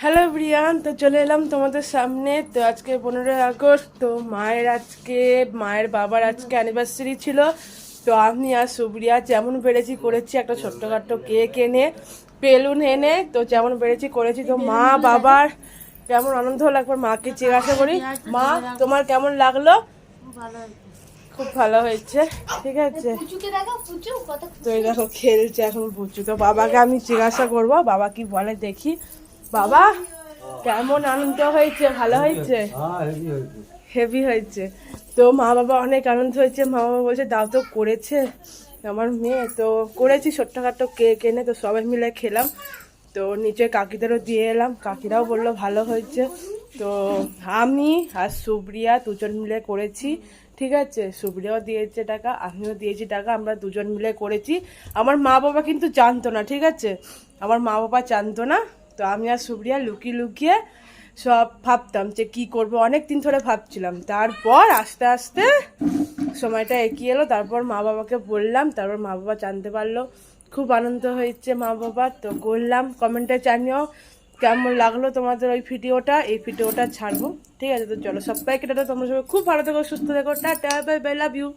Hello Brian, তো চলে এলাম তোমাদের সামনে। তো আজকে 15ই আগস্ট, তো মায়ের বাবার আজকে অ্যানিভার্সারি ছিল। তো আমি আর সুব্রিয়া যেমন পেরেছি করেছি, একটা ছোট্টখাট্টো কেক এনে, বেলুন এনে, তো যেমন পেরেছি করেছি। তো মা বাবার কেমন আনন্দ হলো একবার মাকে জিজ্ঞাসা করি। মা, তোমার কেমন লাগলো? খুব ভালো হয়েছে, ঠিক আছে। তো এই দেখো খেলছে এখন পুচু। তো বাবাকে আমি জিজ্ঞাসা করবো বাবা কি বলে, দেখি। বাবা, কেমন আনন্দ হয়েছে? ভালো হয়েছে? হেভি হয়েছে। তো মা বাবা অনেক আনন্দ হয়েছে। মা বাবা বলছে দাও তো করেছে আমার মেয়ে। তো করেছি ছোট্টখাট্টো কেক এনে, তো সবাই মিলে খেলাম। তো নিচে কাকিদেরও দিয়ে এলাম, কাকিরাও বললো ভালো হয়েছে। তো আমি আর সুব্রিয়া দুজন মিলে করেছি, ঠিক আছে। সুব্রিয়াও দিয়েছে টাকা, আমিও দিয়েছি টাকা, আমরা দুজন মিলে করেছি। আমার মা বাবা কিন্তু জানতো না, ঠিক আছে। আমার মা বাবা জানতো না। তো আমি আর সুব্রিয়া লুকিয়ে লুকিয়ে সব ভাবতাম যে কি করব, অনেক দিন ধরে ভাবছিলাম। তারপর আস্তে আস্তে সময়টা এগিয়ে এলো, তারপর মা বাবাকে বললাম, তারপর মা বাবা জানতে পারলো। খুব আনন্দ হয়েছে মা বাবার। তো করলাম, কমেন্টে জানিও কেমন লাগলো তোমাদের ওই ভিডিওটা। এই ভিডিওটা ছাড়বো, ঠিক আছে। তো চলো সবাইকে টাটা, তোমরা সবাই খুব ভালো থেকো, সুস্থ থেকো, tata, bye bye, love you.